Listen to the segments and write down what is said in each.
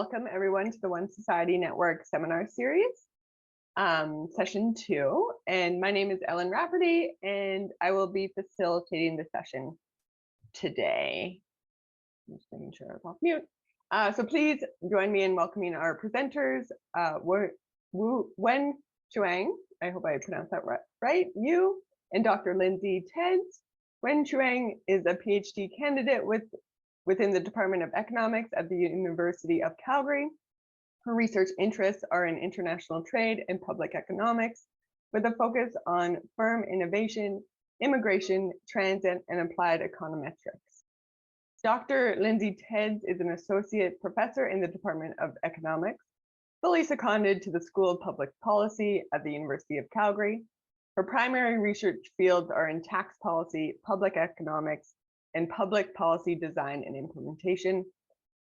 welcome everyone to the One Society Network seminar series, session 2. And my name is Ellen Rafferty, and I will be facilitating the session today. I'm just making sure I was off mute. So please join me in welcoming our presenters, Wenshuang, I hope I pronounced that right, you, and Dr. Lindsay Teds. Wenshuang is a PhD candidate within the Department of Economics at the University of Calgary. Her research interests are in international trade and public economics, with a focus on firm innovation, immigration, transit, and applied econometrics. Dr. Lindsay Teds is an associate professor in the Department of Economics, fully seconded to the School of Public Policy at the University of Calgary. Her primary research fields are in tax policy, public economics, and public policy design and implementation.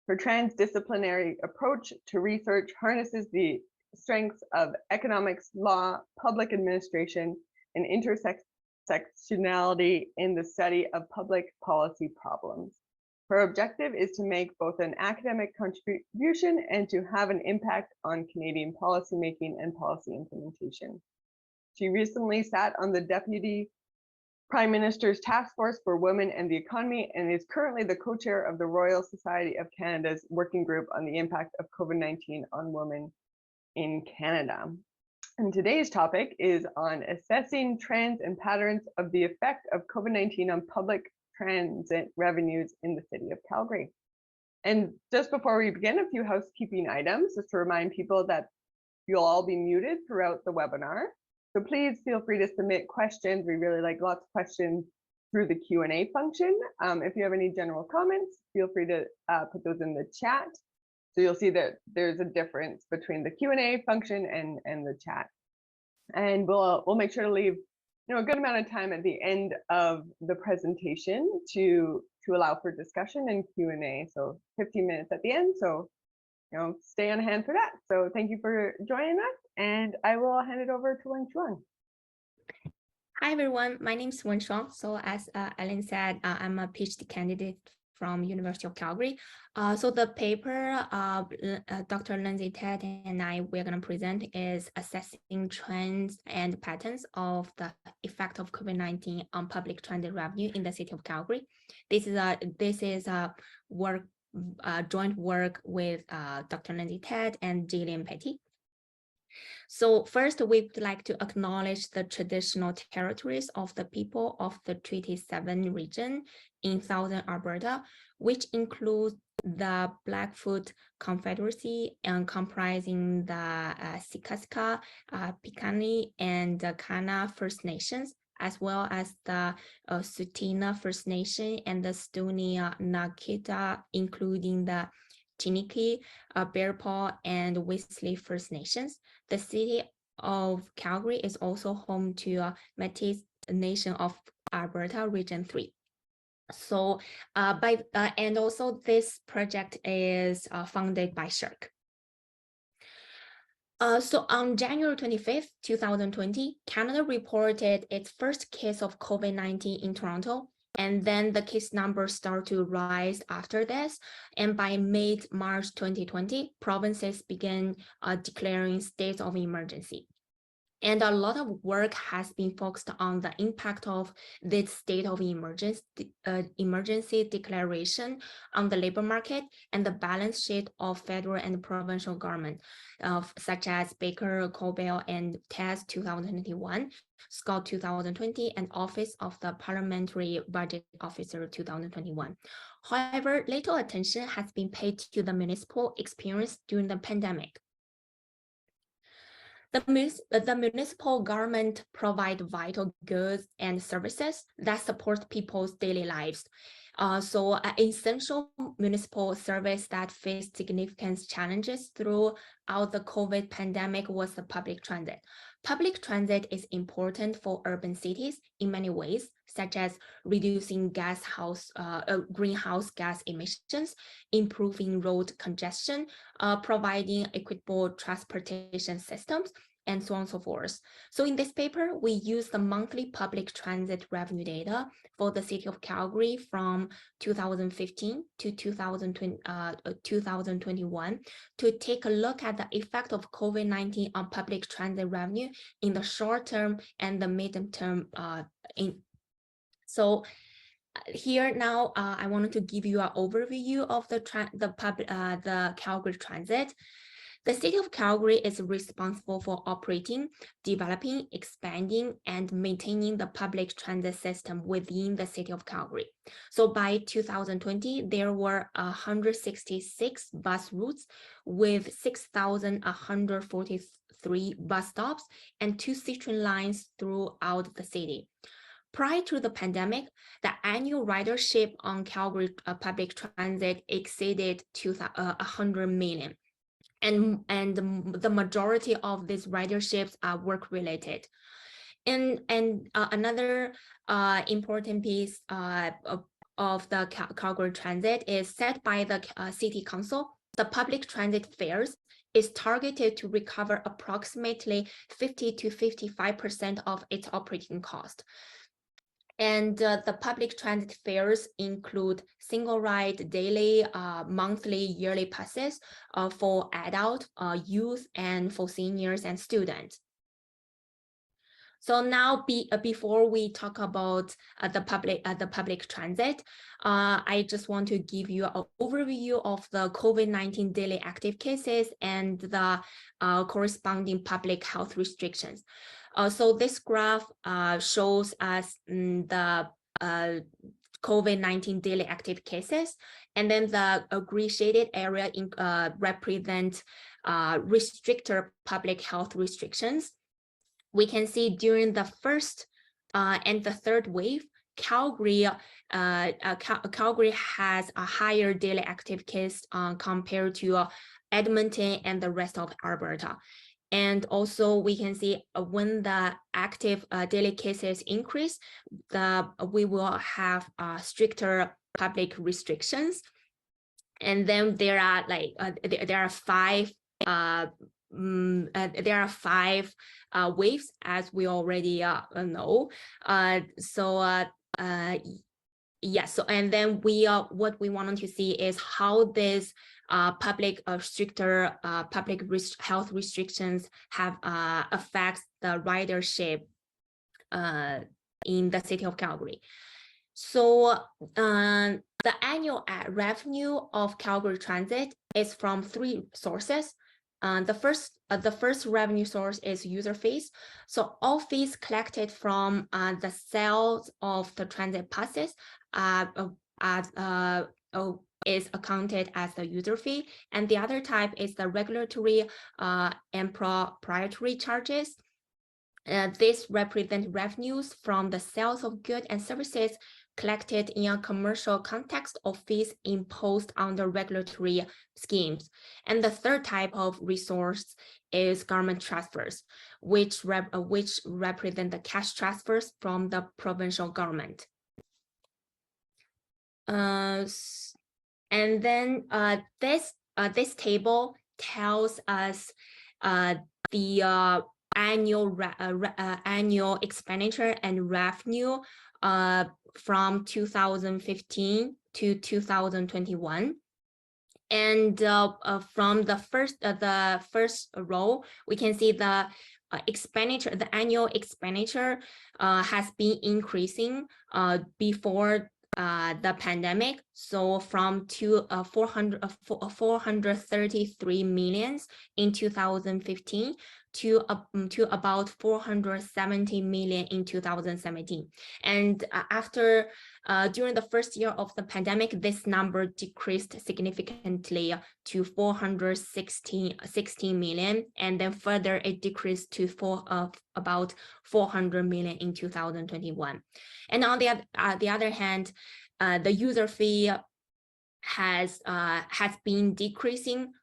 Her transdisciplinary approach to research harnesses the strengths of economics, law, public administration, and intersectionality in the study of public policy problems. Her objective is to make both an academic contribution and to have an impact on Canadian policymaking and policy implementation. She recently sat on the Deputy Prime Minister's Task Force for Women and the Economy and is currently the co-chair of the Royal Society of Canada's working group on the impact of COVID-19 on women in Canada. And today's topic is on assessing trends and patterns of the effect of COVID-19 on public transit revenues in the city of Calgary. And just before we begin, a few housekeeping items, just to remind people that you'll all be muted throughout the webinar. So please feel free to submit questions. We really like lots of questions through the Q&A function. If you have any general comments, feel free to put those in the chat. So you'll see that there's a difference between the Q&A function and the chat. And we'll make sure to leave a good amount of time at the end of the presentation to allow for discussion and Q&A. So 15 minutes at the end. So stay on hand for that. So thank you for joining us, and I will hand it over to Wenshuang. Hi everyone, my name is Wenshuang. So as Ellen said, I'm a PhD candidate from University of Calgary. So the paper Dr. Lindsay Ted and we're going to present is assessing trends and patterns of the effect of COVID-19 on public transit revenue in the city of Calgary. This is a joint work with Dr. Lindsay Ted and Gillian Petty. So first, we'd like to acknowledge the traditional territories of the people of the Treaty 7 region in southern Alberta, which includes the Blackfoot Confederacy and comprising the Siksika, Piikani, and the Kainai First Nations, as well as the Tsuut'ina First Nation and the Stoney Nakoda, including the Chiniki, Bear Paw, and Wesley First Nations. The city of Calgary is also home to Métis Nation of Alberta, Region 3. So, and also this project is funded by SHIRK. So on January 25th, 2020, Canada reported its first case of COVID-19 in Toronto, and then the case numbers start to rise after this. And by mid-March 2020, provinces began declaring states of emergency. And a lot of work has been focused on the impact of this state of emergency declaration on the labor market and the balance sheet of federal and provincial government, such as Baker, Cobell, and TES 2021, Scott 2020, and Office of the Parliamentary Budget Officer 2021. However, little attention has been paid to the municipal experience during the pandemic. The municipal government provide vital goods and services that support people's daily lives. So an essential municipal service that faced significant challenges throughout the COVID pandemic was the public transit. Public transit is important for urban cities in many ways, such as reducing greenhouse gas emissions, improving road congestion, providing equitable transportation systems, and so on and so forth. So in this paper, we use the monthly public transit revenue data for the city of Calgary from 2015 to 2021 to take a look at the effect of COVID-19 on public transit revenue in the short term and the medium term. Here now, I wanted to give you an overview of the Calgary Transit. The city of Calgary is responsible for operating, developing, expanding, and maintaining the public transit system within the city of Calgary. So by 2020, there were 166 bus routes with 6,143 bus stops and 2 Citroen lines throughout the city. Prior to the pandemic, the annual ridership on Calgary public transit exceeded 100 million. And the majority of these riderships are work-related. And another important piece of the Calgary Transit is set by the City Council. The public transit fares is targeted to recover approximately 50 to 55% of its operating cost. And the public transit fares include single ride, daily, monthly, yearly passes for adult, youth, and for seniors and students. So now, before we talk about the public transit, I just want to give you an overview of the COVID-19 daily active cases and the corresponding public health restrictions. So this graph shows us the COVID-19 daily active cases, and then the gray shaded area represent restricted public health restrictions. We can see during the first and the third wave, Calgary has a higher daily active case compared to Edmonton and the rest of Alberta. And also we can see when the active daily cases increase, we will have stricter public restrictions. And then there are five waves, as we already know. So and then what we wanted to see is how this stricter public health restrictions have affects the ridership in the city of Calgary. So the annual revenue of Calgary Transit is from 3 sources. The first revenue source is user fees. So all fees collected from the sales of the transit passes is accounted as the user fee, and the other type is the regulatory and proprietary charges. This represents revenues from the sales of goods and services collected in a commercial context of fees imposed under regulatory schemes. And the third type of resource is government transfers, which represent the cash transfers from the provincial government. And then this table tells us the annual expenditure and revenue from 2015 to 2021. And from the first row, we can see the expenditure, the annual expenditure has been increasing before the pandemic. So from 433 million in 2015 to about 470 million in 2017. And after during the first year of the pandemic, this number decreased significantly to 416 million, and then further it decreased to about 400 million in 2021. And on the other hand, the user fee has been decreasing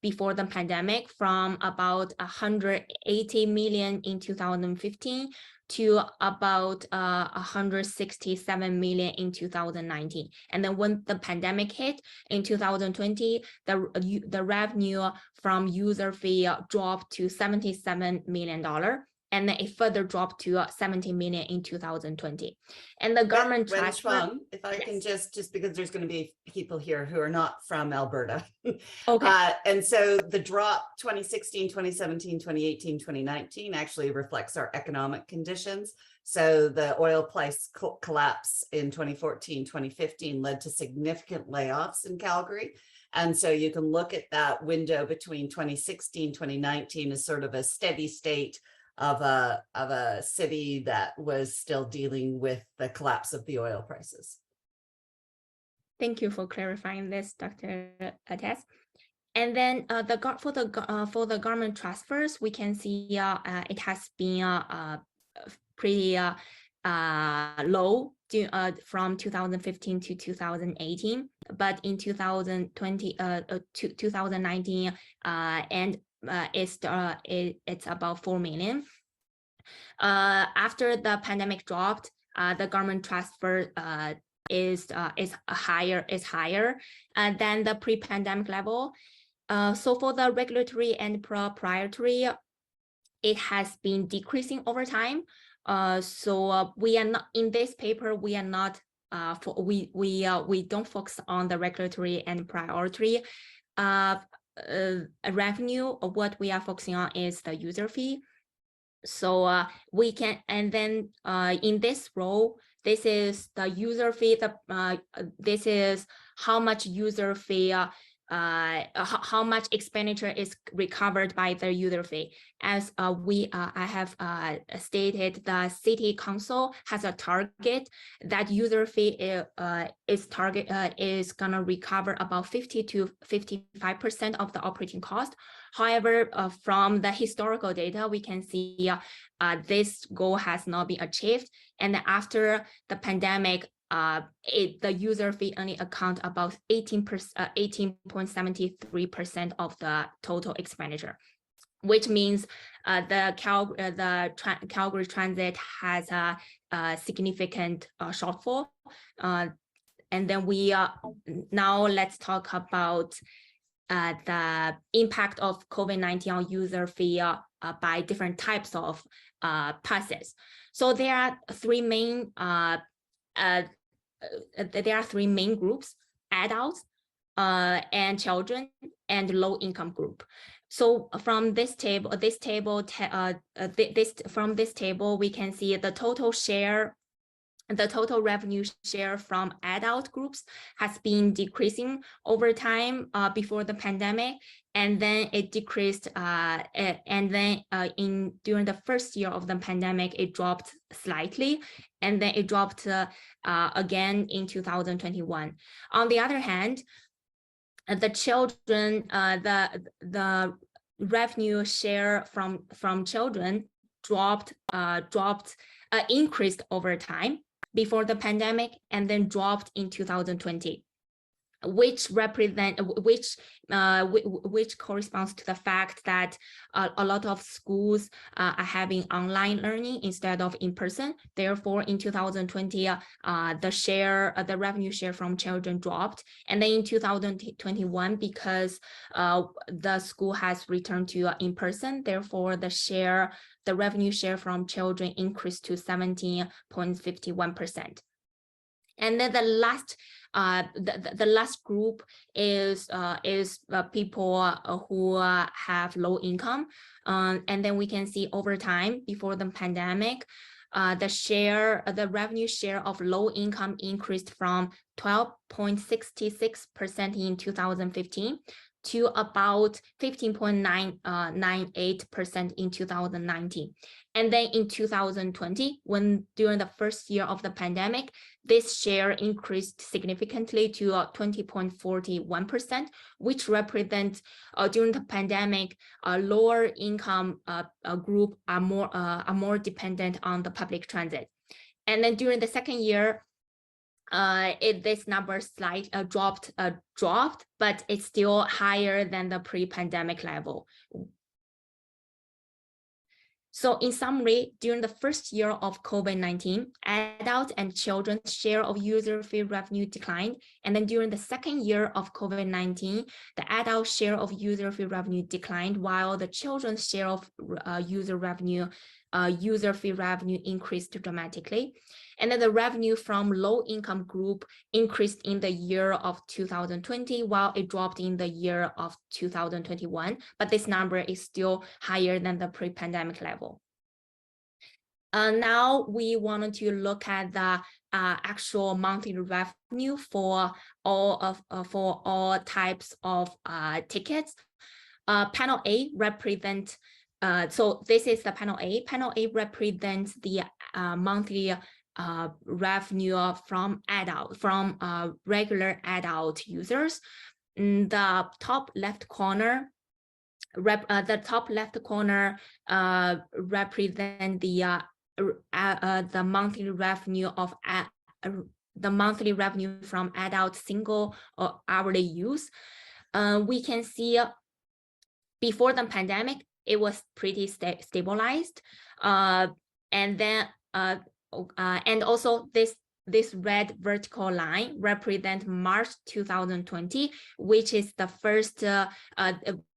before the pandemic from about 180 million in 2015 to about 167 million in 2019. And then when the pandemic hit in 2020, the revenue from user fee dropped to $77 million. And then it further dropped to 70 million in 2020. And the government transfer. Wenshuang, if I can just because there's going to be people here who are not from Alberta. Okay. And so the drop 2016, 2017, 2018, 2019 actually reflects our economic conditions. So the oil price collapse in 2014, 2015 led to significant layoffs in Calgary. And so you can look at that window between 2016, 2019 as sort of a steady state of a city that was still dealing with the collapse of the oil prices. Thank you for clarifying this, Dr. Tess. And then for the government transfers, we can see it has been pretty low from 2015 to 2018, but in 2020 to 2019 and it's about 4 million. After the pandemic dropped, the government transfer is higher than the pre-pandemic level. So for the regulatory and proprietary, it has been decreasing over time. So we are not in this paper. We are not we don't focus on the regulatory and priority revenue. What we are focusing on is the user fee. So we can, and then in this row, this is the user fee. This is how much user fee, how much expenditure is recovered by the user fee. As I have stated, the city council has a target that user fee is gonna recover about 50 to 55% of the operating cost. However, from the historical data, we can see this goal has not been achieved. And after the pandemic, the user fee only account about 18.73% of the total expenditure, which means the Calgary Transit has a significant shortfall. And then we now let's talk about the impact of COVID-19 on user fee by different types of passes. So there are three main groups: adults and children and low income group. So from this table, we can see the total share. The total revenue share from adult groups has been decreasing over time before the pandemic, and then it decreased. And then during the first year of the pandemic, it dropped slightly, and then it dropped again in 2021. On the other hand, the children, the revenue share from children increased over time before the pandemic, and then dropped in 2020, which corresponds to the fact that a lot of schools are having online learning instead of in person. Therefore, in 2020, the revenue share from children dropped, and then in 2021, because the school has returned to in person, therefore the revenue share from children increased to 17.51%. And then the last group is people who have low income, and then we can see over time before the pandemic, the revenue share of low income increased from 12.66% in 2015 to about 15.98% in 2019. And then in 2020, during the first year of the pandemic, this share increased significantly to 20.41%, which represents during the pandemic, a lower income group are more dependent on the public transit. And then during the second year, this number slightly dropped, but it's still higher than the pre-pandemic level. So in summary, during the first year of COVID-19, adult and children's share of user fee revenue declined. And then during the second year of COVID-19, the adult share of user fee revenue declined, while the children's share of user fee revenue increased dramatically. And then the revenue from low-income group increased in the year of 2020, while it dropped in the year of 2021. But this number is still higher than the pre-pandemic level. Now we wanted to look at the actual monthly revenue for all types of tickets. Panel A represents. So this is the panel A. Panel A represents the monthly revenue from regular adult users. The top left corner represent the monthly revenue of from adult single or hourly use. We can see before the pandemic, it was pretty stabilized, and then and also this red vertical line represents March 2020, which is the first,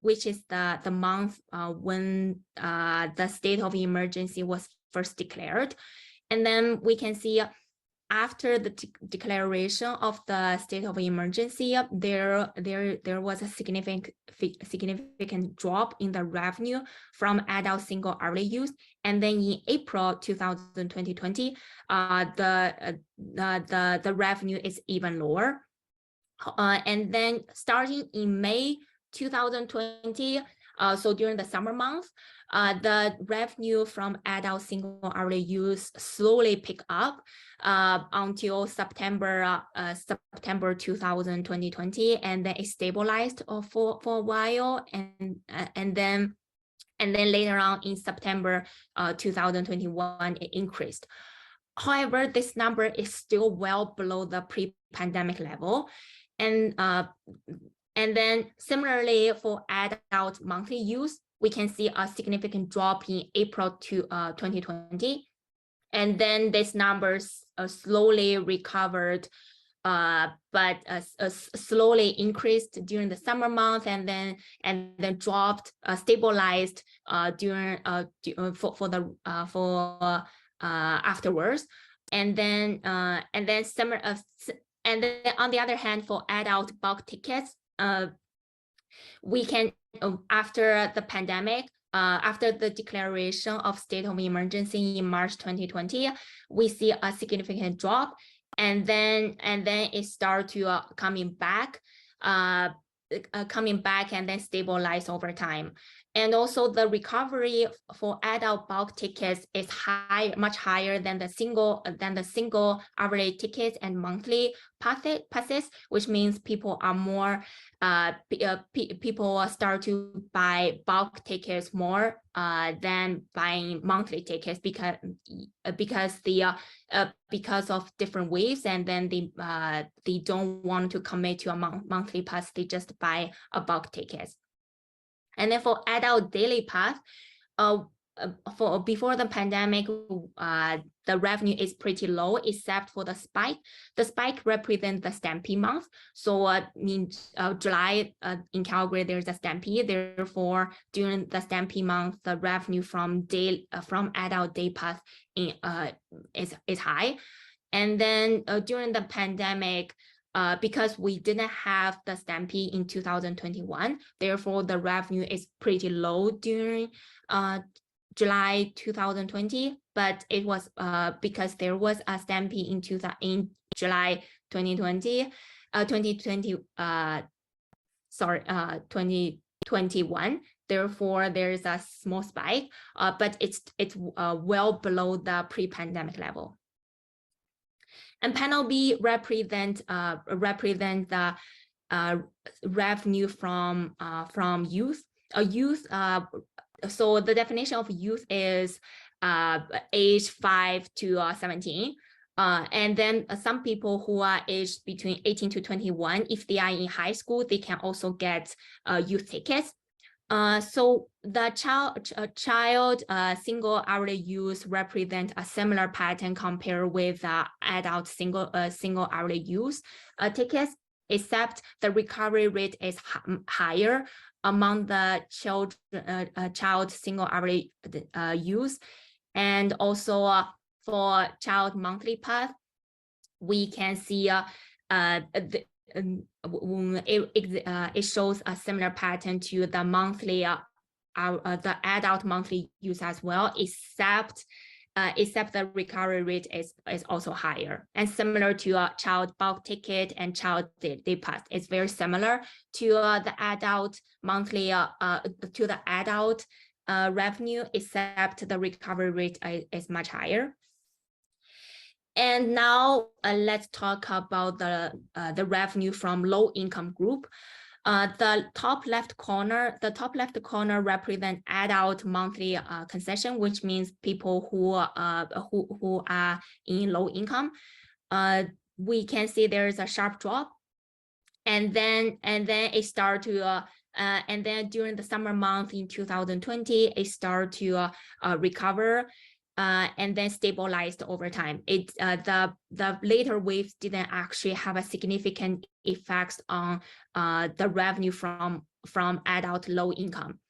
which is the month when the state of emergency was first declared. And then we can see after the declaration of the state of emergency, there was a significant drop in the revenue from adult single hourly use. And then in April 2020, the revenue is even lower. And then starting in May 2020, so during the summer month, the revenue from adult single hourly use slowly pick up until September 2020, and then it stabilized for a while, and then later on in September 2021, it increased. However, this number is still well below the pre-pandemic level, and then similarly for adult monthly use, we can see a significant drop in April 2020, and then these numbers slowly recovered, but slowly increased during the summer month, and then dropped, stabilized during afterwards, and then summer and then on the other hand, for adult bulk tickets, we can after the pandemic, after the declaration of state of emergency in March 2020, we see a significant drop, and then it starts to coming back and then stabilize over time. And also the recovery for adult bulk tickets is much higher than the single hourly tickets and monthly passes, which means people are more people start to buy bulk tickets more than buying monthly tickets because of different waves, and then they don't want to commit to a monthly pass, they just buy a bulk ticket. And then for adult daily pass, for before the pandemic, the revenue is pretty low, except for the spike. The spike represents the stampede month. So in July in Calgary, there's a stampede. Therefore, during the stampede month, the revenue from adult day pass is high. And then during the pandemic, because we didn't have the stampede in 2021, therefore the revenue is pretty low during July 2020, but it was because there was a stampede in July 2021. Therefore, there is a small spike, but it's well below the pre-pandemic level. And panel B represent the revenue from youth. So the definition of youth is age 5 to 17. And then some people who are aged between 18 to 21, if they are in high school, they can also get youth tickets. So the child single hourly use represent a similar pattern compared with adult single hourly use tickets, except the recovery rate is higher among the child single hourly use, and also for child monthly pass, we can see it shows a similar pattern to the monthly the adult monthly use as well, except the recovery rate is also higher, and similar to a child bulk ticket and child day pass. It's very similar to the adult monthly to the adult revenue, except the recovery rate is much higher. And now let's talk about the revenue from low income group. The top left corner represent adult monthly concession, which means people who are in low income. We can see there is a sharp drop, and then it start to and then during the summer month in 2020, it start to recover. And then stabilized over time. The later waves didn't actually have a significant effects on the revenue from adult low income.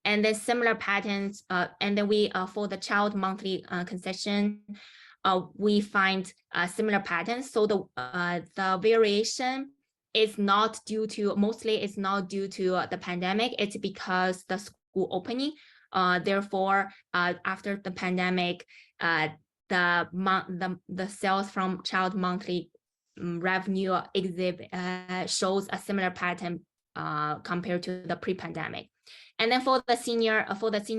And then similar patterns, and then we for the child monthly concession, we find similar patterns. So the variation is not due to, mostly it's not due to the pandemic. It's because the school opening. Therefore, after the pandemic, the sales from child monthly revenue shows a similar pattern compared to the pre-pandemic. And then for the senior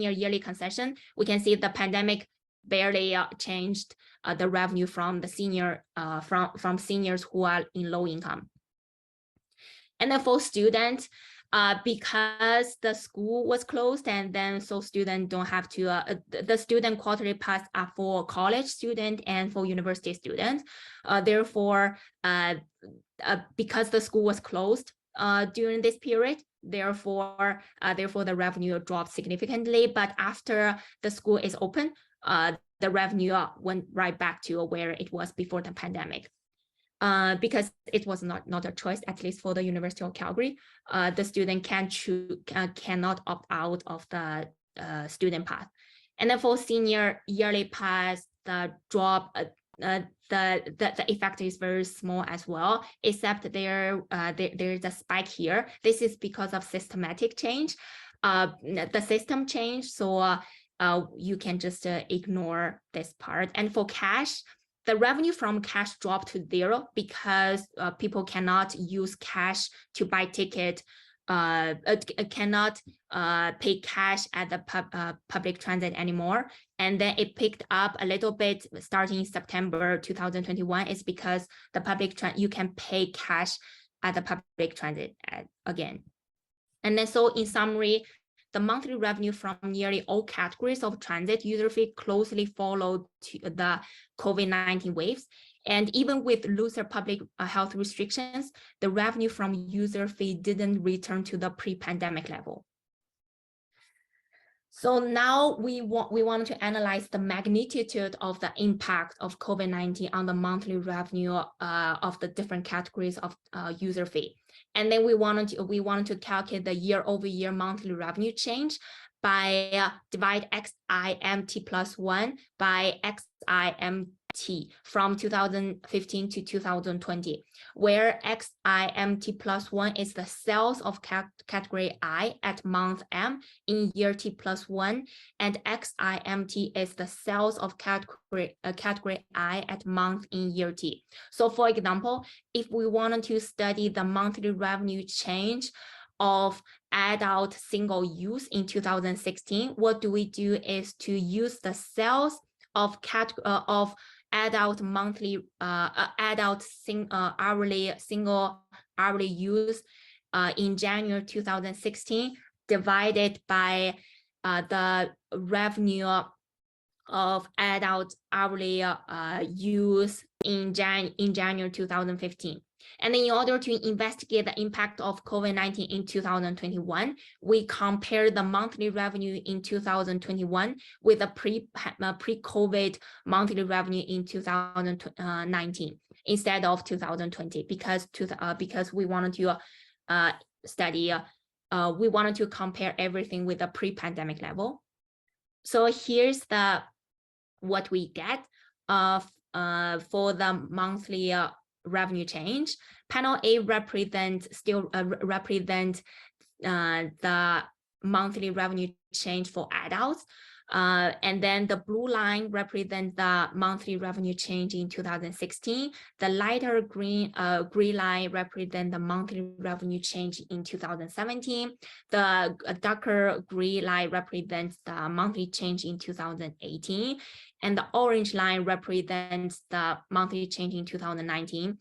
yearly concession, we can see the pandemic barely changed the revenue from the senior from seniors who are in low income. And then for students, because the school was closed, and then so students don't have to, the student quarterly pass are for college student and for university students. Therefore, because the school was closed during this period, therefore the revenue dropped significantly. But after the school is open, the revenue went right back to where it was before the pandemic. Because it was not a choice, at least for the University of Calgary, the student cannot opt out of the student pass. And then for senior yearly pass, the drop, the effect is very small as well, except there's a spike here. This is because of systematic change, the system change. So you can just ignore this part. And for cash, the revenue from cash dropped to zero because people cannot use cash to buy ticket, cannot pay cash at the public transit anymore. And then it picked up a little bit starting September 2021. It's because the public you can pay cash at the public transit again. And then so in summary, the monthly revenue from nearly all categories of transit user fee closely followed the COVID-19 waves. And even with looser public health restrictions, the revenue from user fee didn't return to the pre-pandemic level. So now we want to analyze the magnitude of the impact of COVID-19 on the monthly revenue of the different categories of user fee. And then we wanted to calculate the year-over-year monthly revenue change by divide XIMT plus 1 by XIMT from 2015 to 2020, where XIMT plus 1 is the sales of category I at month M in year T plus 1, and XIMT is the sales of category I at month in year T. So for example, if we wanted to study the monthly revenue change of adult single use in 2016, what do we do is to use the sales of adult monthly single hourly use in January 2016 divided by the revenue of adult hourly use in January 2015. And then in order to investigate the impact of COVID-19 in 2021, we compare the monthly revenue in 2021 with the pre-COVID monthly revenue in 2019 instead of 2020, because we wanted to study, we wanted to compare everything with the pre-pandemic level. So here's what we get for the monthly revenue change. Panel A represents the monthly revenue change for adults. And then the blue line represents the monthly revenue change in 2016. The lighter green line represents the monthly revenue change in 2017. The darker gray line represents the monthly change in 2018. And the orange line represents the monthly change in 2019.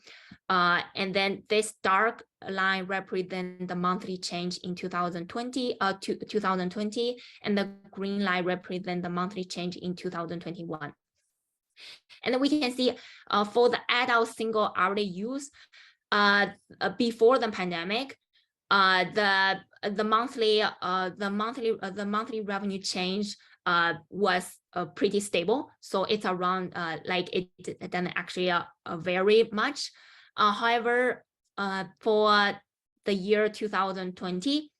And then this dark line represents the monthly change in 2020, and the green line represents the monthly change in 2021. And then we can see for the adult single hourly use before the pandemic, the monthly monthly revenue change was pretty stable. So it's around it doesn't actually vary much. However, for the year 2020,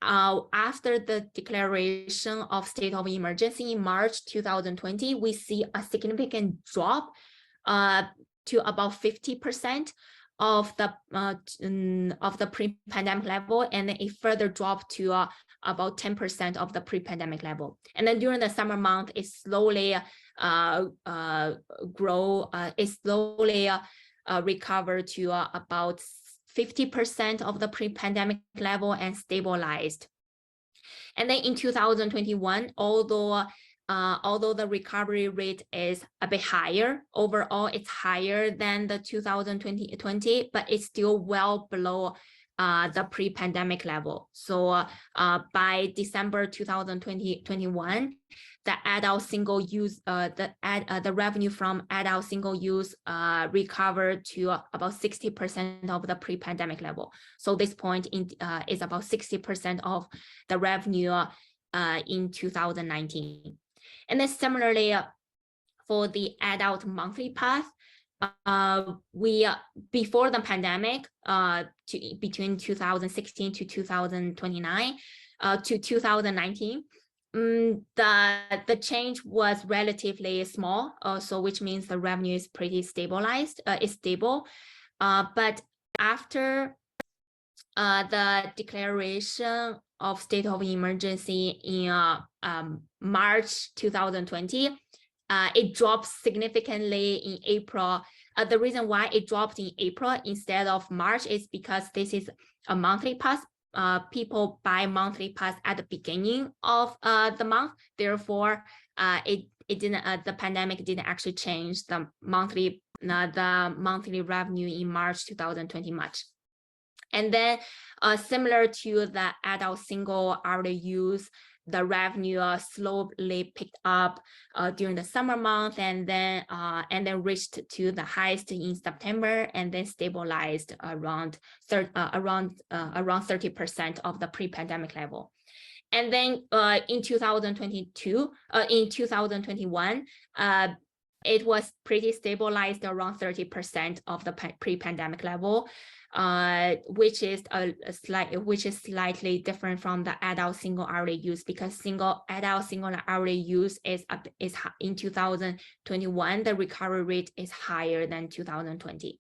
after the declaration of state of emergency in March 2020, we see a significant drop to about 50% of the pre-pandemic level, and then a further drop to about 10% of the pre-pandemic level. And then during the summer month, it slowly recovered to about 50% of the pre-pandemic level and stabilized. And then in 2021, although the recovery rate is a bit higher, overall it's higher than the 2020, but it's still well below the pre-pandemic level. So by December 2021, the adult single use, the revenue from adult single use recovered to about 60% of the pre-pandemic level. So this point is about 60% of the revenue in 2019. And then similarly, for the adult monthly pass, we before the pandemic, between 2016 to 2019, the change was relatively small, so which means the revenue is pretty stabilized, is stable. But after the declaration of state of emergency in March 2020, it dropped significantly in April. The reason why it dropped in April instead of March is because this is a monthly pass. People buy monthly pass at the beginning of the month. Therefore, the pandemic didn't actually change the monthly revenue in March 2020 much. And then similar to the adult single hourly use, the revenue slowly picked up during the summer month, and then reached to the highest in September, and then stabilized around 30% of the pre-pandemic level. And then in 2021, it was pretty stabilized around 30% of the pre-pandemic level, which is slightly different from the adult single hourly use, because adult single hourly use is in 2021, the recovery rate is higher than 2020.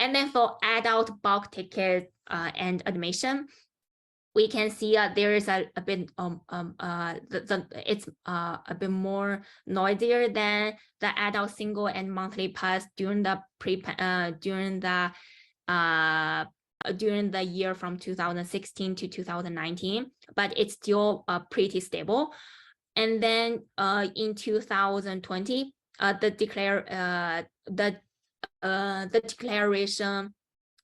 And then for adult bulk ticket and admission, we can see there is a bit it's a bit more noisier than the adult single and monthly pass during the year from 2016 to 2019, but it's still pretty stable. And then in 2020, the declaration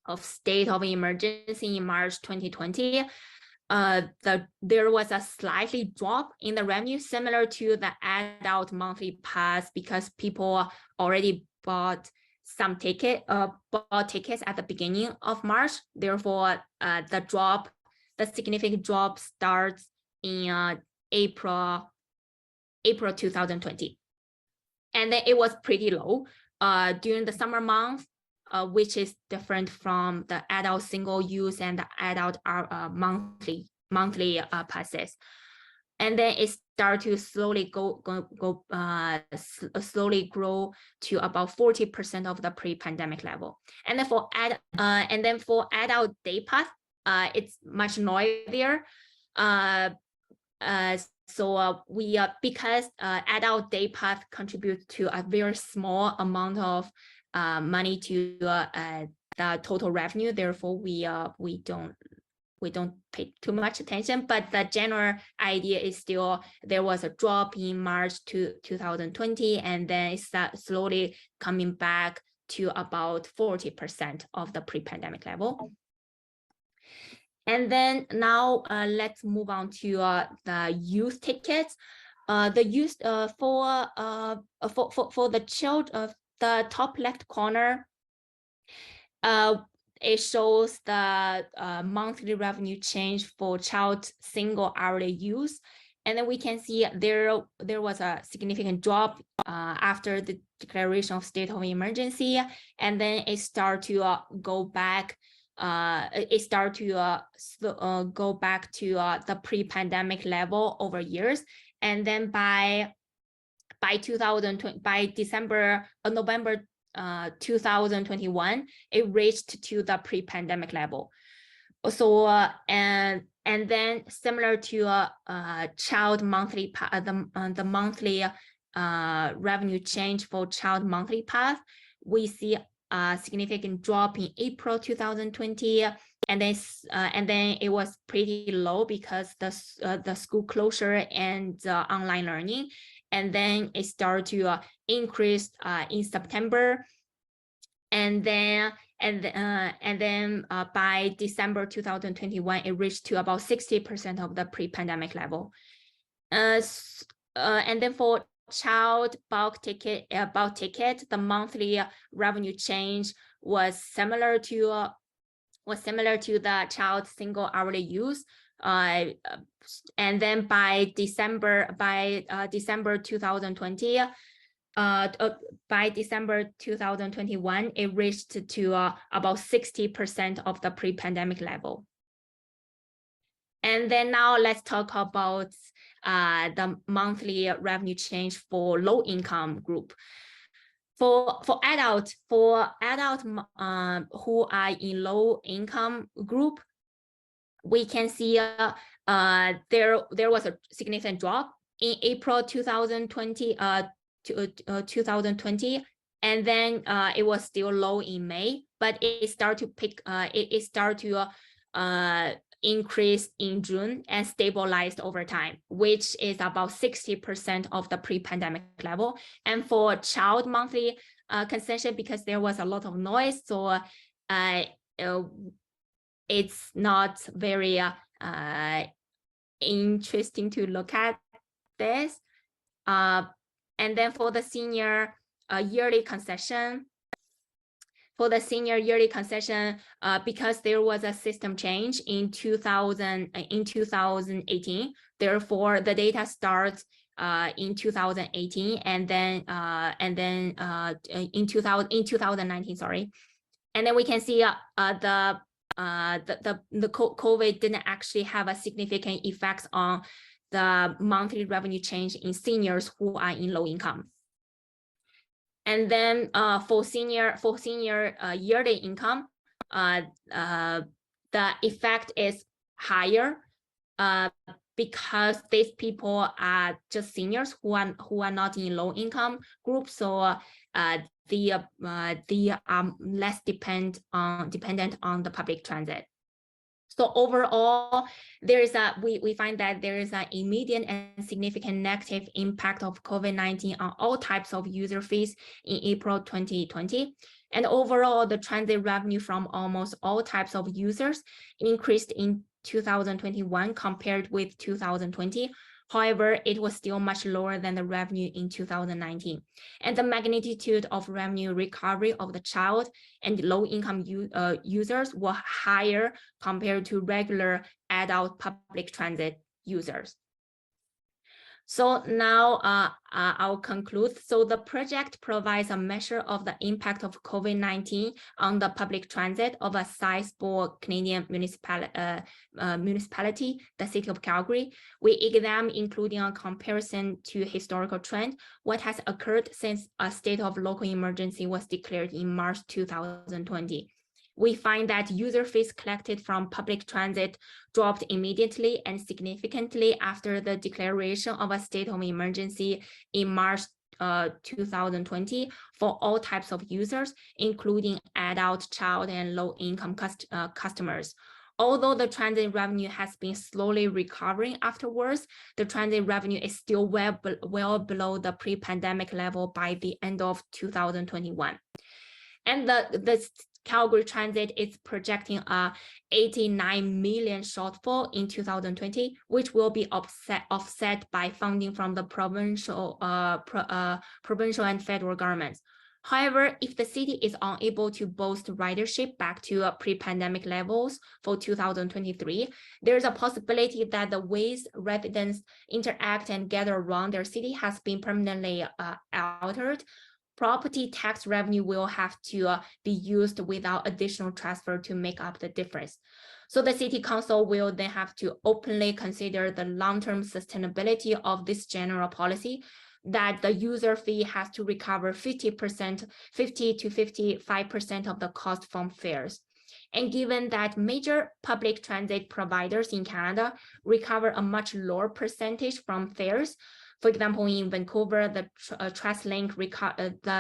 of state of emergency in March 2020, there was a slightly drop in the revenue, similar to the adult monthly pass, because people already bought some bought tickets at the beginning of March. Therefore, the significant drop starts in April 2020. And then it was pretty low during the summer months, which is different from the adult single use and the adult monthly passes. And then it started to slowly slowly grow to about 40% of the pre-pandemic level. And then for adult day pass, it's much noisier. Because adult day pass contributes to a very small amount of money to the total revenue. Therefore, we don't pay too much attention, but the general idea is still there was a drop in March 2020, and then it's slowly coming back to about 40% of the pre-pandemic level. And then now let's move on to the youth tickets. The youth for the top left corner, it shows the monthly revenue change for child single hourly use. And then we can see there was a significant drop after the declaration of state of emergency, and then it started to go back. Go back to the pre-pandemic level over years, and then by November 2021, it reached to the pre-pandemic level. So and then similar to child monthly the monthly revenue change for child monthly pass, we see a significant drop in April 2020, and then it was pretty low because the school closure and online learning, and then it started to increase in September, and then by December 2021, it reached to about 60% of the pre-pandemic level. And then for child bulk ticket, the monthly revenue change was similar to the child single hourly use. And then by December 2020, by December 2021, it reached to about 60% of the pre-pandemic level. And then now let's talk about the monthly revenue change for low income group. For adults who are in low income group, we can see there was a significant drop in April 2020 and then it was still low in May, but it started to increase in June and stabilized over time, which is about 60% of the pre-pandemic level. And for child monthly consumption, because there was a lot of noise, so it's not very interesting to look at this. And then for the senior yearly concession, because there was a system change in 2018, therefore the data starts in 2018 and then in 2019, sorry. And then we can see the COVID didn't actually have a significant effect on the monthly revenue change in seniors who are in low income. And then for senior yearly income, the effect is higher because these people are just seniors who are not in low income group, so they are less dependent on the public transit. So overall, we find that there is an immediate and significant negative impact of COVID-19 on all types of user fees in April 2020. And overall, the transit revenue from almost all types of users increased in 2021 compared with 2020. However, it was still much lower than the revenue in 2019. And the magnitude of revenue recovery of the child and low-income users were higher compared to regular adult public transit users. So now I'll conclude. So the project provides a measure of the impact of COVID-19 on the public transit of a sizable Canadian municipality, the city of Calgary. We examine, including a comparison to historical trend, what has occurred since a state of local emergency was declared in March 2020. We find that user fees collected from public transit dropped immediately and significantly after the declaration of a state of emergency in March 2020 for all types of users, including adult, child, and low-income customers. Although the transit revenue has been slowly recovering afterwards, the transit revenue is still well below the pre-pandemic level by the end of 2021. And the Calgary Transit is projecting a 89 million shortfall in 2020, which will be offset by funding from the provincial and federal governments. However, if the city is unable to boost ridership back to pre-pandemic levels for 2023, there's a possibility that the ways residents interact and gather around their city has been permanently altered. Property tax revenue will have to be used without additional transfer to make up the difference. So the city council will then have to openly consider the long-term sustainability of this general policy, that the user fee has to recover 50 to 55% of the cost from fares. And given that major public transit providers in Canada recover a much lower percentage from fares, for example, in Vancouver, the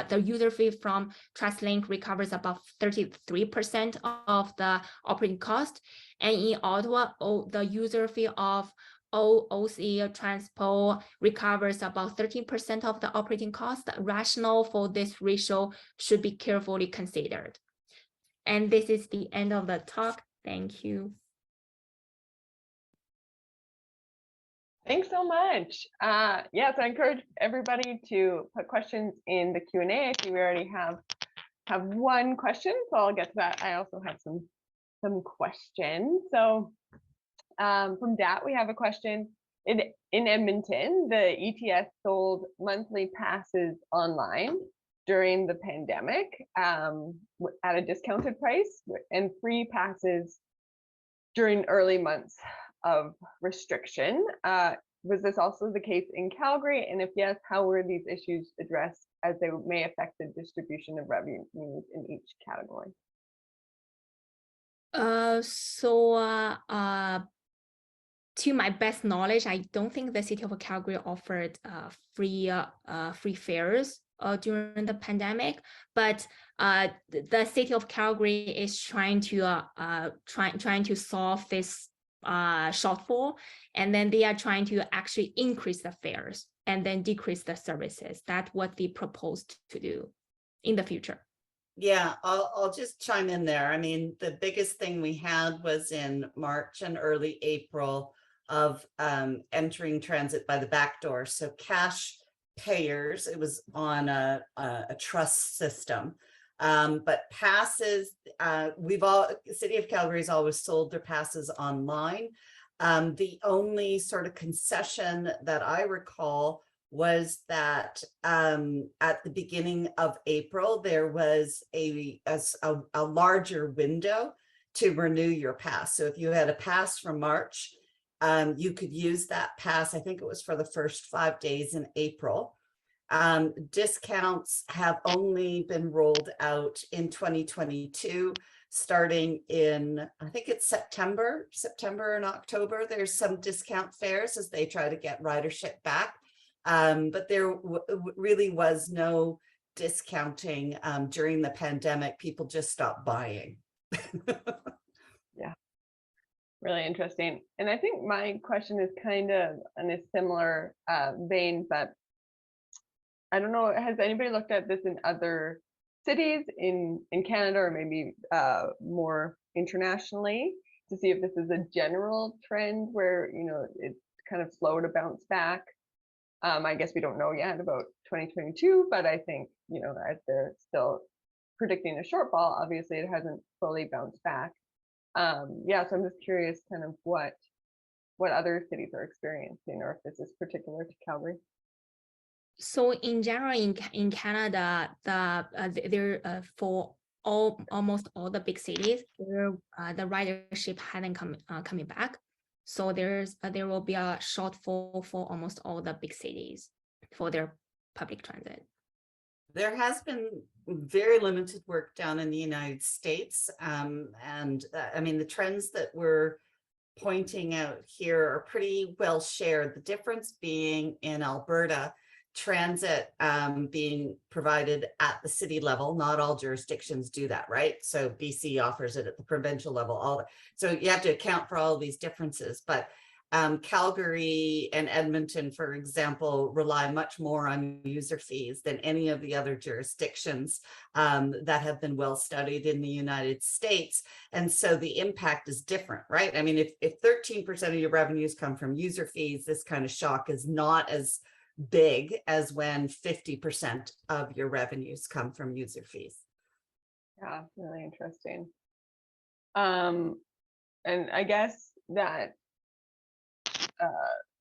the user fee from TrustLink recovers about 33% of the operating cost. And in Ottawa, the user fee of OC Transpo recovers about 13% of the operating cost. The rationale for this ratio should be carefully considered. And this is the end of the talk. Thank you. Thanks so much. Yes, I encourage everybody to put questions in the Q&A. I see we already have one question, so I'll get to that. I also have some questions. So from Dat, we have a question. In Edmonton, the ETS sold monthly passes online during the pandemic at a discounted price, and free passes during early months of restriction. Was this also the case in Calgary? And if yes, how were these issues addressed as they may affect the distribution of revenues in each category? To my best knowledge, I don't think the city of Calgary offered free fares during the pandemic, but the city of Calgary is trying to solve this shortfall, and then they are trying to actually increase the fares and then decrease the services. That's what they proposed to do in the future. Yeah, I'll just chime in there. I mean, the biggest thing we had was in March and early April of entering transit by the back door. So cash payers, it was on a trust system. But passes, City of Calgary has always sold their passes online. The only sort of concession that I recall was that at the beginning of April, there was a larger window to renew your pass. So if you had a pass from March, you could use that pass. I think it was for the first 5 days in April. Discounts have only been rolled out in 2022, starting in, I think it's September and October. There's some discount fares as they try to get ridership back. But there really was no discounting during the pandemic. People just stopped buying. Yeah, really interesting. And I think my question is kind of in a similar vein, but I don't know, has anybody looked at this in other cities in Canada, or maybe more internationally, to see if this is a general trend where, you know, it's kind of slow to bounce back. I guess we don't know yet about 2022, but I think, you know, as they're still predicting a shortfall, obviously it hasn't fully bounced back. Yeah, so I'm just curious kind of what other cities are experiencing, or if this is particular to Calgary. So in general, in Canada, for almost all the big cities, the ridership hasn't coming back. So there will be a shortfall for almost all the big cities for their public transit. There has been very limited work done in the United States. I mean, the trends that we're pointing out here are pretty well shared. The difference being in Alberta, transit being provided at the city level. Not all jurisdictions do that, right? So BC offers it at the provincial level. So you have to account for all of these differences. But Calgary and Edmonton, for example, rely much more on user fees than any of the other jurisdictions that have been well studied in the United States. And so the impact is different, right? I mean, if 13% of your revenues come from user fees, this kind of shock is not as big as when 50% of your revenues come from user fees. Yeah, really interesting. And I guess that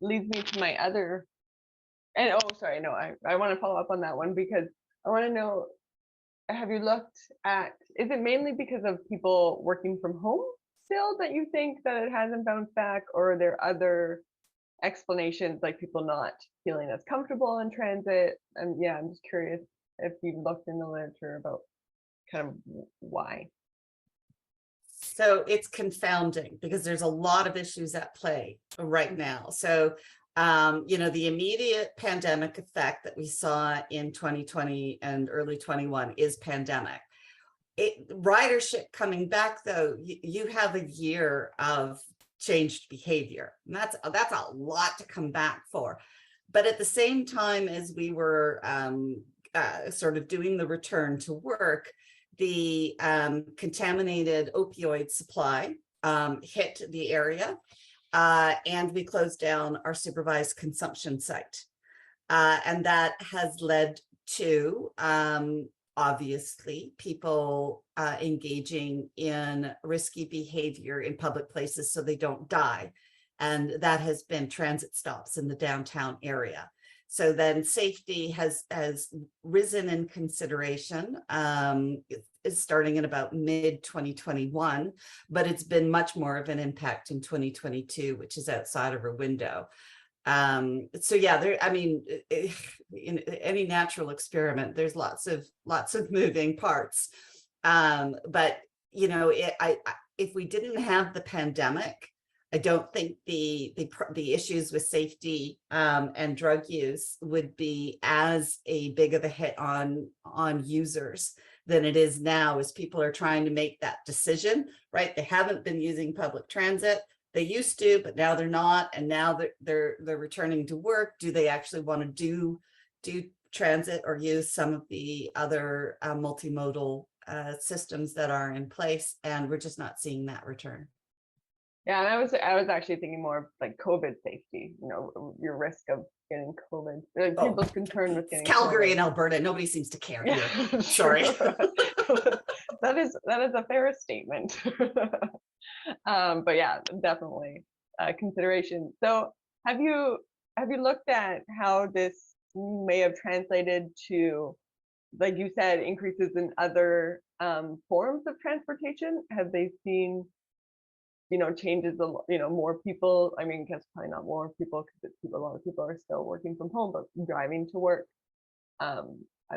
leads me to my other, and oh, sorry, no, I want to follow up on that one, because I want to know, have you looked at, is it mainly because of people working from home still that you think that it hasn't bounced back, or are there other explanations, like people not feeling as comfortable in transit? And yeah, I'm just curious if you've looked in the literature about kind of why. So it's confounding because there's a lot of issues at play right now. So, you know, the immediate pandemic effect that we saw in 2020 and early 21 is pandemic. Ridership coming back, though, you have a year of changed behavior, and that's a lot to come back for. But at the same time as we were sort of doing the return to work, the contaminated opioid supply hit the area, and we closed down our supervised consumption site. And that has led to, obviously, people engaging in risky behavior in public places so they don't die. And that has been transit stops in the downtown area. So then safety has risen in consideration. It's starting in about mid-2021, but it's been much more of an impact in 2022, which is outside of our window. So yeah, I mean, in any natural experiment, there's lots of moving parts. But you know, if we didn't have the pandemic, I don't think the issues with safety and drug use would be as big of a hit on users than it is now, as people are trying to make that decision, right? They haven't been using public transit. They used to, but now they're not, and now they're returning to work. Do they actually want to do transit or use some of the other multimodal systems that are in place? And we're just not seeing that return. Yeah, and I was actually thinking more of like COVID safety, you know, your risk of getting COVID, like people's concern with getting Calgary COVID. and Alberta, nobody seems to care here. Yeah, Sorry. that is a fair statement. But yeah, definitely consideration. So have you looked at how this may have translated to, like you said, increases in other forms of transportation? Have they seen, you know, changes, you know, more people, I mean, I guess probably not more people, because a lot of people are still working from home, but driving to work. I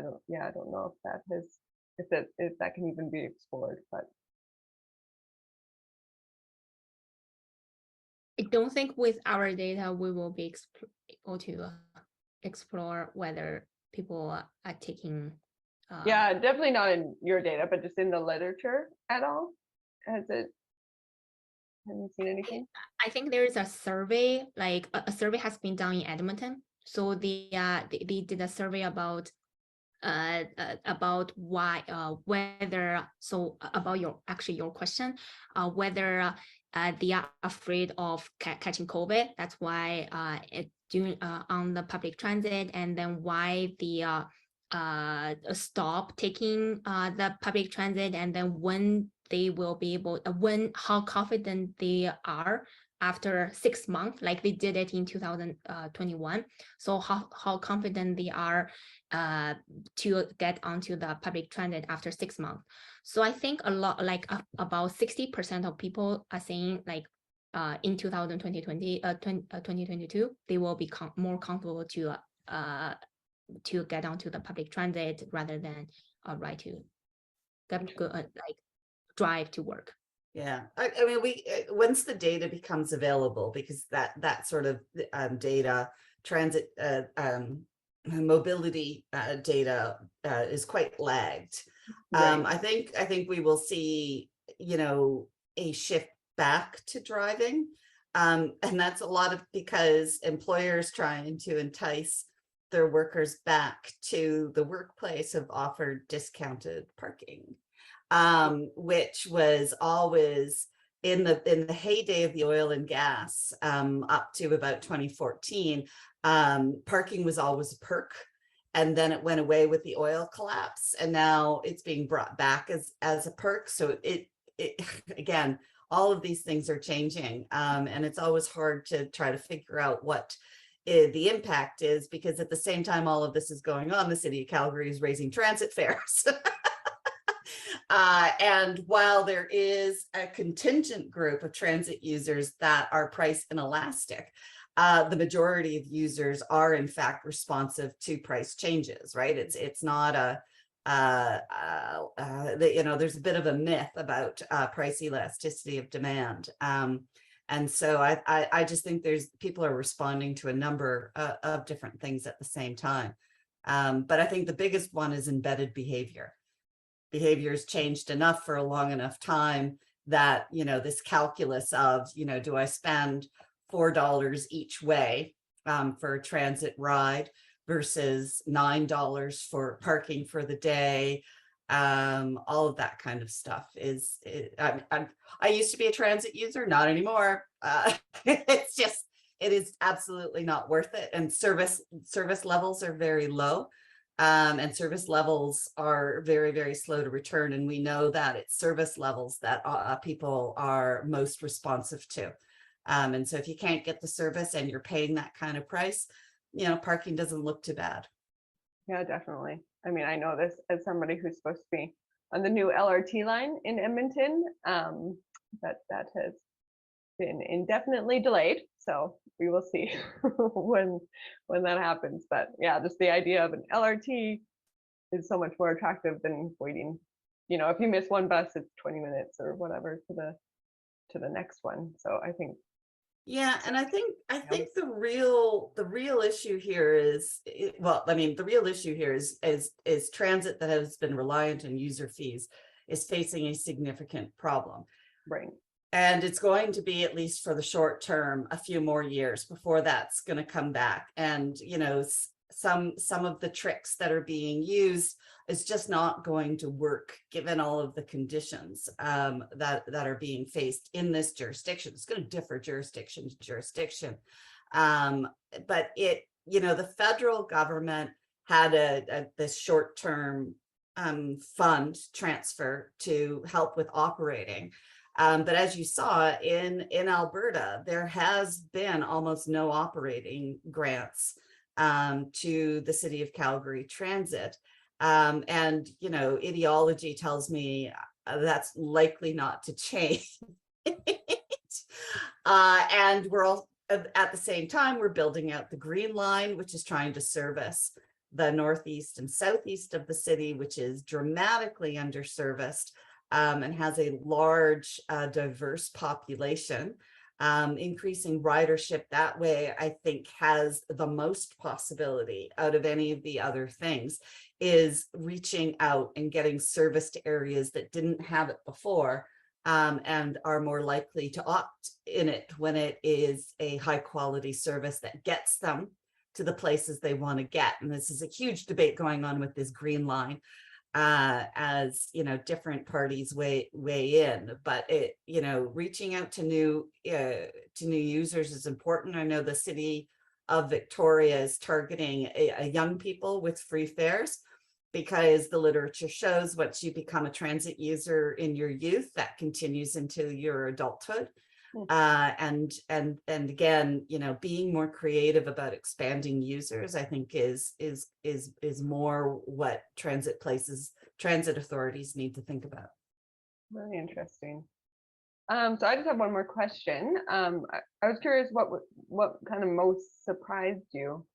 don't know if that has, if that can even be explored, but. I don't think with our data we will be able to explore whether people are taking. Yeah, definitely not in your data, but just in the literature at all. Have you seen anything? I think there is a survey, like a survey has been done in Edmonton. So they did a survey about why whether, so about your question, whether they are afraid of catching COVID. That's why on the public transit, and then why the stop taking the public transit, and then when they will be able, how confident they are after 6 months, like they did it in 2021. So how confident they are to get onto the public transit after 6 months. So I think a lot, like about 60% of people are saying like in 2022, they will be more comfortable to get onto the public transit rather than ride to like drive to work. Yeah, I mean, once the data becomes available, because that sort of data, transit mobility data is quite lagged. Right. I think we will see, a shift back to driving, and that's a lot of because employers trying to entice their workers back to the workplace have offered discounted parking. Which was always in the heyday of the oil and gas, up to about 2014, parking was always a perk, and then it went away with the oil collapse, and now it's being brought back as a perk. So it again, all of these things are changing, and it's always hard to try to figure out what the impact is, because at the same time all of this is going on, the city of Calgary is raising transit fares. And while there is a contingent group of transit users that are price inelastic, the majority of users are in fact responsive to price changes, right? It's not there's a bit of a myth about price elasticity of demand. And so I just think people are responding to a number of different things at the same time. But I think the biggest one is embedded behavior. Behavior's changed enough for a long enough time that, this calculus of, do I spend $4 each way for a transit ride versus $9 for parking for the day, all of that kind of stuff I used to be a transit user, not anymore. It is absolutely not worth it, and service levels are very low. And service levels are very, very slow to return. And we know that it's service levels that people are most responsive to. And so if you can't get the service and you're paying that kind of price, parking doesn't look too bad. Yeah, definitely. I mean, I know this as somebody who's supposed to be on the new LRT line in Edmonton, that has been indefinitely delayed. So we will see when that happens. But yeah, just the idea of an LRT is so much more attractive than waiting. If you miss one bus, it's 20 minutes or whatever to the next one. So I think. Yeah, and I think the real issue here is, the real issue here is transit that has been reliant on user fees is facing a significant problem. Right. And it's going to be, at least for the short term, a few more years before that's going to come back. And, some of the tricks that are being used is just not going to work given all of the conditions that are being faced in this jurisdiction. It's going to differ jurisdiction to jurisdiction. But the federal government had this short-term fund transfer to help with operating. But as you saw in Alberta, there has been almost no operating grants to the City of Calgary Transit. And, ideology tells me that's likely not to change. And we're all, at the same time, we're building out the Green Line, which is trying to service the northeast and southeast of the city, which is dramatically underserviced. And has a large, diverse population. Increasing ridership that way, I think, has the most possibility out of any of the other things, is reaching out and getting service to areas that didn't have it before, and are more likely to opt in it when it is a high quality service that gets them to the places they want to get. And this is a huge debate going on with this Green Line. as different parties weigh in. But it, reaching out to new users is important. I know the city of Victoria is targeting a young people with free fares, because the literature shows once you become a transit user in your youth, that continues into your adulthood. And again, being more creative about expanding users, I think is more what transit authorities need to think about. Really interesting. So I just have one more question. I was curious what kind of most surprised you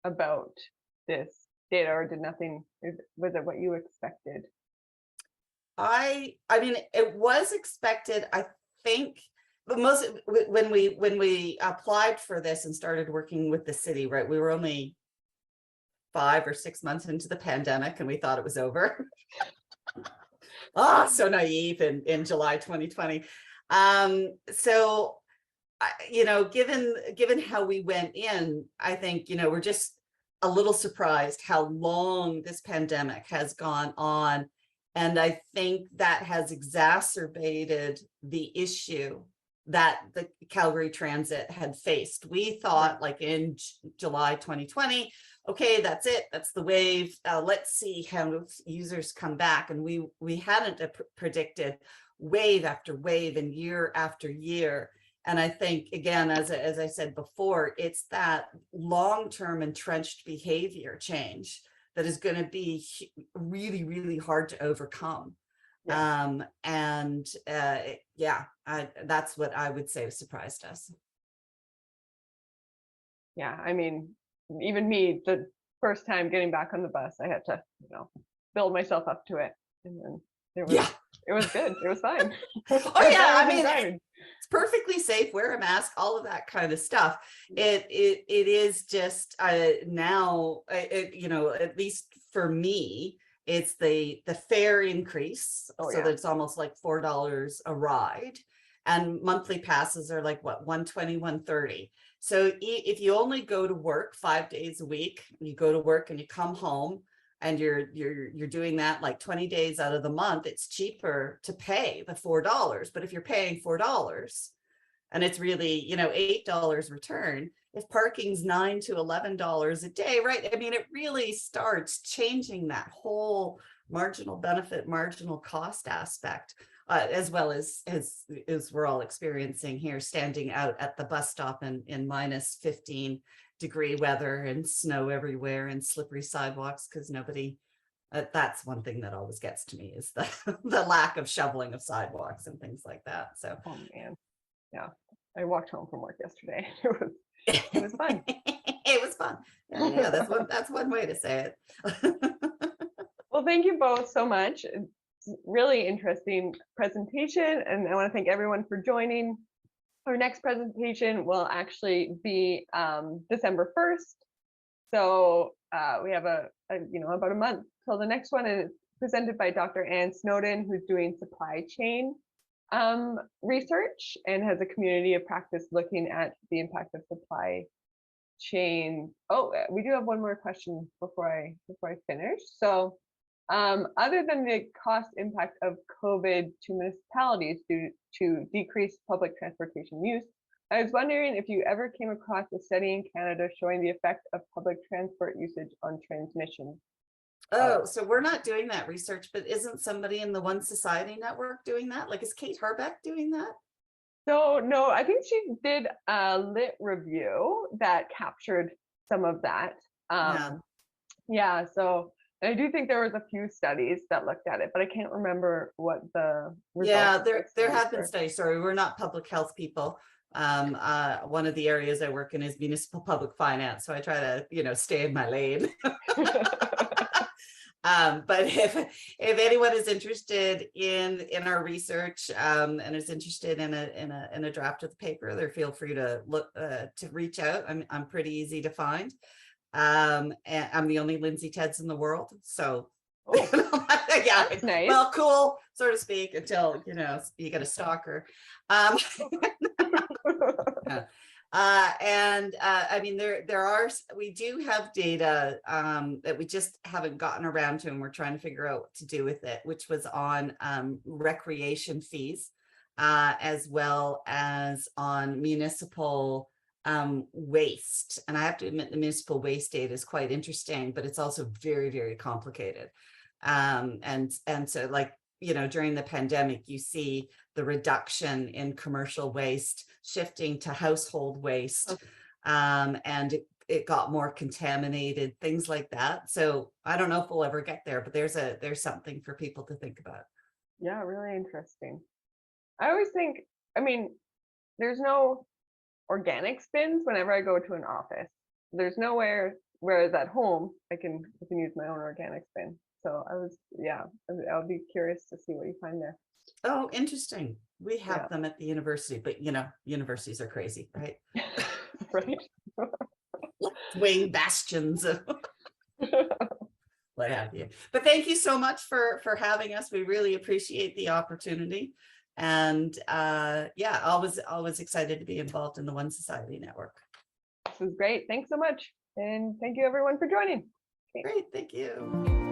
about this data, or did nothing, was it what you expected? I mean, it was expected, I think. But most, when we applied for this and started working with the city, right, we were only 5 or 6 months into the pandemic, and we thought it was over. So naive in July 2020. So, given how we went in, I think, we're just a little surprised how long this pandemic has gone on. And I think that has exacerbated the issue that the Calgary Transit had faced. We thought, like in July 2020, okay, that's it, that's the wave. Let's see how users come back. And we hadn't predicted wave after wave and year after year. And I think, again, as I said before, it's that long-term entrenched behavior change that is going to be really, really hard to overcome. Yeah. That's what I would say surprised us. Yeah, I mean, even me, the first time getting back on the bus, I had to, build myself up to it, and then it was good. It was fine. Oh yeah, I mean, it's perfectly safe. Wear a mask, all of that kind of stuff. It is just now, at least for me, it's the fare increase, so that it's almost like $4 a ride, and monthly passes are like what, $120, $130. So if you only go to work 5 days a week, you go to work and you come home, and you're doing that like 20 days out of the month, it's cheaper to pay the $4. But if you're paying $4 and it's really, $8 return, if parking's $9 to $11 a day, right? I mean, it really starts changing that whole marginal benefit, marginal cost aspect, as well as we're all experiencing here, standing out at the bus stop in minus 15-degree weather and snow everywhere and slippery sidewalks, because nobody, that's one thing that always gets to me, is the lack of shoveling of sidewalks and things like that. So, oh man, yeah, I walked home from work yesterday. It was fun. It was fun. Yeah, that's one way to say it. Well, thank you both so much. It's really interesting presentation, and I want to thank everyone for joining. Our next presentation will actually be December 1st. So we have about a month till the next one, and it's presented by Dr. Ann Snowden, who's doing supply chain research and has a community of practice looking at the impact of supply chain. Oh, we do have one more question before I finish. So other than the cost impact of COVID to municipalities due to decreased public transportation use, I was wondering if you ever came across a study in Canada showing the effect of public transport usage on transmission. Oh, so we're not doing that research, but isn't somebody in the One Society Network doing that? Like, is Kate Harbeck doing that? So no, I think she did a lit review that captured some of that. Yeah, so I do think there was a few studies that looked at it, but I can't remember what the results. Yeah, there have been studies. Sorry, we're not public health people. One of the areas I work in is municipal public finance, so I try to, stay in my lane. But if anyone is interested in our research and is interested in a draft of the paper, they're feel free to look to reach out. I'm pretty easy to find. And I'm the only Lindsay Teds in the world, so yeah, that's nice. Well, cool, so to speak, until you get a stalker. I mean, we do have data that we just haven't gotten around to, and we're trying to figure out what to do with it, which was on recreation fees, as well as on municipal waste. And I have to admit, the municipal waste data is quite interesting, but it's also very, very complicated. And so, like, you know, during the pandemic, you see the reduction in commercial waste shifting to household waste, and it got more contaminated, things like that. So I don't know if we'll ever get there, but there's something for people to think about. Yeah, really interesting. I always think, I mean, there's no organic bins whenever I go to an office. There's nowhere, whereas at home, I can use my own organic bin. So I'll be curious to see what you find there. Oh, interesting. We have them at the university, but you know, universities are crazy, right? Right. Wing bastions of what have you. But thank you so much for having us. We really appreciate the opportunity. And yeah, always excited to be involved in the One Society Network. This is great. Thanks so much. And thank you everyone for joining. Great, thank you.